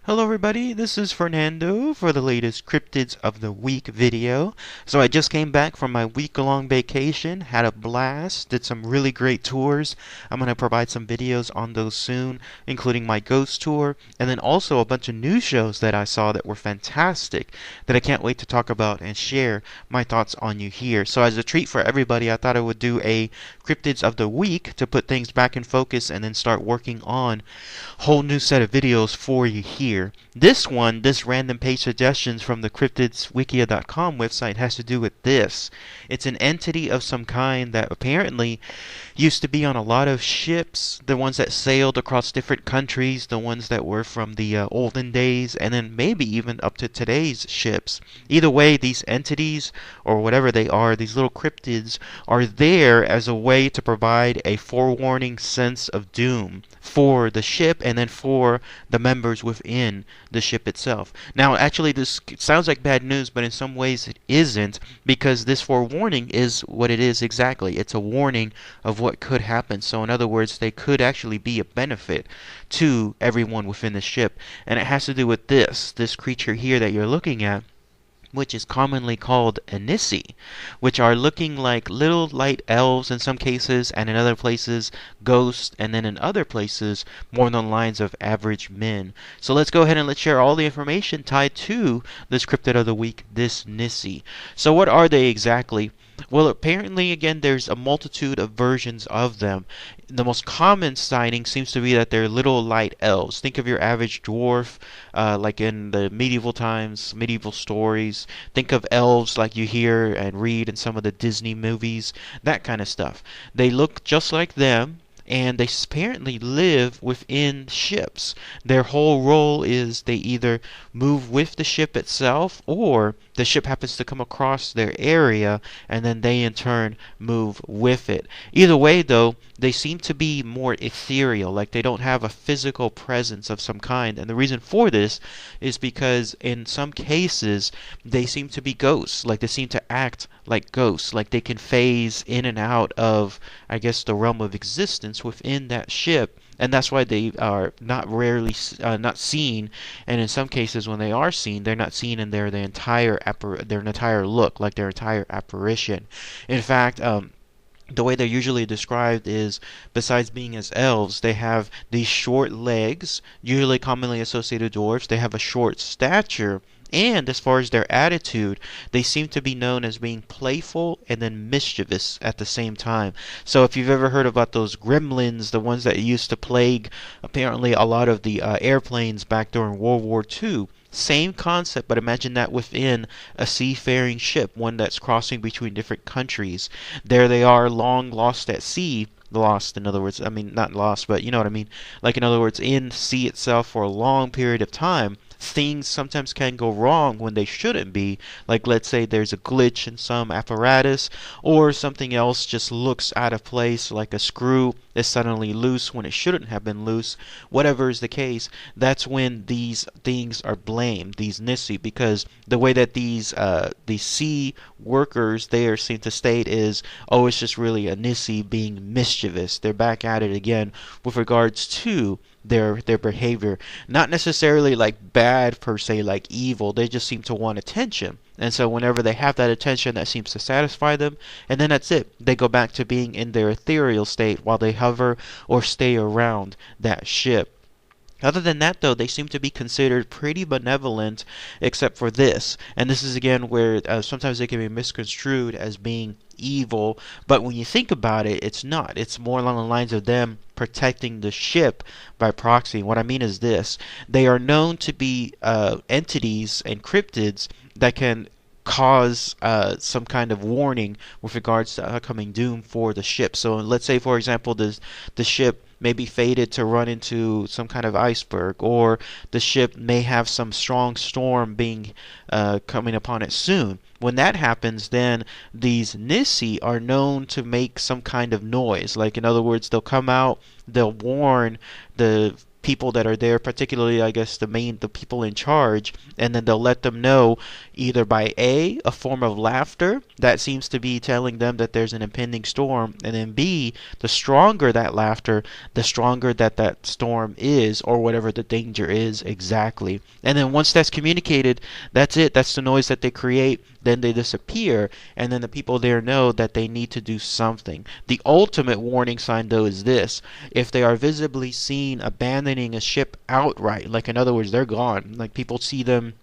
Hello everybody, this is Fernando for the latest Cryptids of the Week video. So I just came back from my week-long vacation, had a blast, did some really great tours. I'm going to provide some videos on those soon, including my ghost tour, and then also a bunch of new shows that I saw that were fantastic, that I can't wait to talk about and share my thoughts on you here. So as a treat for everybody, I thought I would do a Cryptids of the Week to put things back in focus and then start working on a whole new set of videos for you here. This random page suggestions from the cryptidswikia.com website has to do with this. It's an entity of some kind that apparently used to be on a lot of ships, the ones that sailed across different countries, the ones that were from the olden days, and then maybe even up to today's ships. Either way, these entities, or whatever they are, these little cryptids, are there as a way to provide a forewarning sense of doom for the ship and then for the members within the ship itself. Now, actually, this sounds like bad news, but in some ways it isn't, because this forewarning is what it is exactly. It's a warning of what could happen. So in other words, they could actually be a benefit to everyone within the ship. And it has to do with this creature here that you're looking at, which is commonly called a Nissi, which are looking like little light elves in some cases, and in other places ghosts, and then in other places more on the lines of average men. So let's go ahead and let's share all the information tied to this cryptid of the week, this Nissi. So what are they exactly? Well, apparently, again, there's a multitude of versions of them. The most common sighting seems to be that they're little light elves. Think of your average dwarf, like in the medieval times, medieval stories. Think of elves like you hear and read in some of the Disney movies, that kind of stuff. They look just like them, and they apparently live within ships. Their whole role is they either move with the ship itself, or the ship happens to come across their area, and then they in turn move with it. Either way, though, they seem to be more ethereal, like they don't have a physical presence of some kind. And the reason for this is because in some cases they seem to be ghosts, like they seem to act like ghosts, like they can phase in and out of, I guess, the realm of existence within that ship. And that's why they are not seen, and in some cases when they are seen, they're not seen in their entire look, like their entire apparition. In fact, the way they're usually described is, besides being as elves, they have these short legs, usually commonly associated with dwarves. They have a short stature, and as far as their attitude, they seem to be known as being playful and then mischievous at the same time. So if you've ever heard about those gremlins, the ones that used to plague apparently a lot of the airplanes back during World War II, same concept, but imagine that within a seafaring ship, one that's crossing between different countries. There they are, long lost at sea. Lost, in other words, I mean, not lost, but you know what I mean. Like, in other words, in sea itself for a long period of time. Things sometimes can go wrong when they shouldn't be. Like, let's say there's a glitch in some apparatus, or something else just looks out of place, like a screw is suddenly loose when it shouldn't have been loose. Whatever is the case, that's when these things are blamed, these Nissi, because the way that these sea workers there seem to state is, oh, it's just really a Nissi being mischievous. They're back at it again with regards to their behavior. Not necessarily like bad per se, like evil. They just seem to want attention. And so whenever they have that attention, that seems to satisfy them. And then that's it. They go back to being in their ethereal state while they hover or stay around that ship. Other than that, though, they seem to be considered pretty benevolent, except for this. And this is again where sometimes they can be misconstrued as being evil, but when you think about it, it's not. It's more along the lines of them protecting the ship by proxy. What I mean is this: they are known to be entities and cryptids that can cause some kind of warning with regards to upcoming doom for the ship. So let's say, for example, the ship may be fated to run into some kind of iceberg, or the ship may have some strong storm being coming upon it soon. When that happens, then these Nissi are known to make some kind of noise. Like, in other words, they'll come out, they'll warn the people that are there, particularly I guess the people in charge, and then they'll let them know either by a form of laughter that seems to be telling them that there's an impending storm, and then B, the stronger that laughter, the stronger that storm is, or whatever the danger is exactly. And then once that's communicated, that's it. That's the noise that they create. Then they disappear, and then the people there know that they need to do something. The ultimate warning sign, though, is this: if they are visibly seen abandoning a ship outright, like in other words, they're gone, like people see them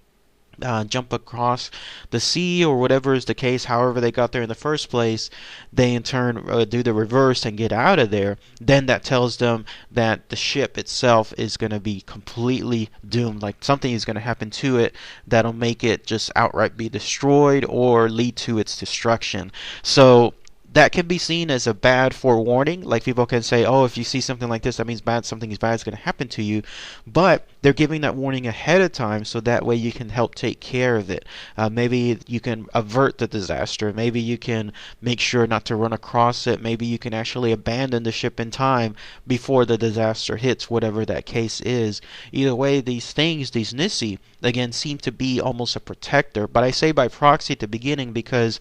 jump across the sea or whatever is the case, however they got there in the first place, they in turn do the reverse and get out of there, then that tells them that the ship itself is going to be completely doomed. Like something is going to happen to it that'll make it just outright be destroyed or lead to its destruction. So that can be seen as a bad forewarning. Like people can say, oh, if you see something like this, that means something is bad is going to happen to you. But they're giving that warning ahead of time, so that way you can help take care of it. Maybe you can avert the disaster. Maybe you can make sure not to run across it. Maybe you can actually abandon the ship in time before the disaster hits, whatever that case is. Either way, these things, these Nissi, again, seem to be almost a protector. But I say by proxy at the beginning because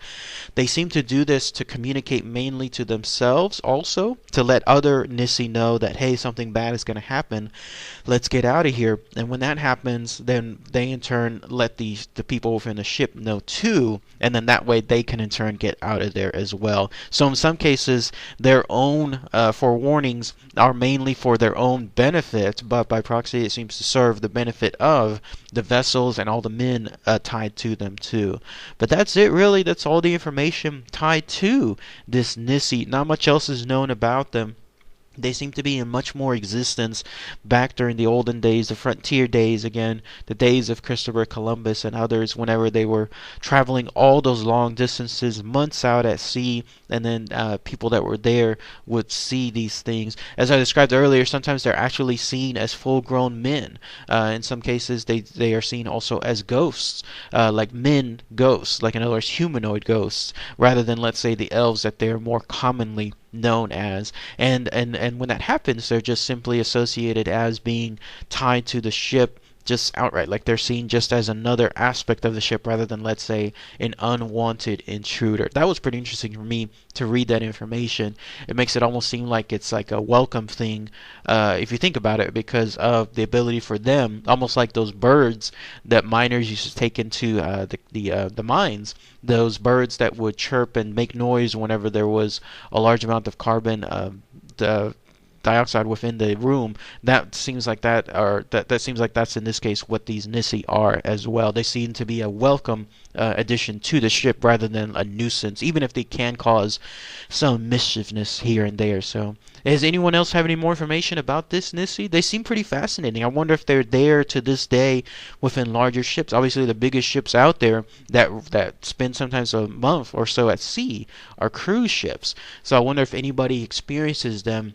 they seem to do this to communicate mainly to themselves also, to let other Nissi know that, hey, something bad is going to happen. Let's get out of here. And when that happens, then they in turn let the people within the ship know too, and then that way they can in turn get out of there as well. So in some cases, their own forewarnings are mainly for their own benefit, but by proxy it seems to serve the benefit of the vessels and all the men tied to them too. But that's it really. That's all the information tied to this Nissi. Not much else is known about them. They seem to be in much more existence back during the olden days, the frontier days again, the days of Christopher Columbus and others, whenever they were traveling all those long distances, months out at sea, and then people that were there would see these things. As I described earlier, sometimes they're actually seen as full-grown men. In some cases, they are seen also as ghosts, like men ghosts, like in other words, humanoid ghosts, rather than, let's say, the elves that they're more commonly known as. And when that happens, they're just simply associated as being tied to the ship just outright, like they're seen just as another aspect of the ship rather than, let's say, an unwanted intruder. That was pretty interesting for me to read that information. It makes it almost seem like it's like a welcome thing, if you think about it, because of the ability for them, almost like those birds that miners used to take into the mines, those birds that would chirp and make noise whenever there was a large amount of carbon dioxide within the room. That seems like that seems like that's in this case what these Nissi are as well. They seem to be a welcome addition to the ship rather than a nuisance, even if they can cause some mischievousness here and there. So does anyone else have any more information about this Nissi? They seem pretty fascinating. I wonder if they're there to this day within larger ships. Obviously the biggest ships out there that spend sometimes a month or so at sea are cruise ships. So I wonder if anybody experiences them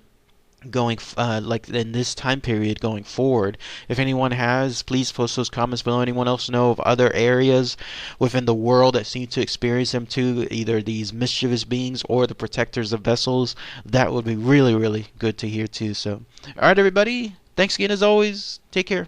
going like in this time period going forward. If anyone has, please post those comments below. Anyone else know of other areas within the world that seem to experience them too, either these mischievous beings or the protectors of vessels? That would be really, really good to hear too. So alright everybody, thanks again as always. Take care.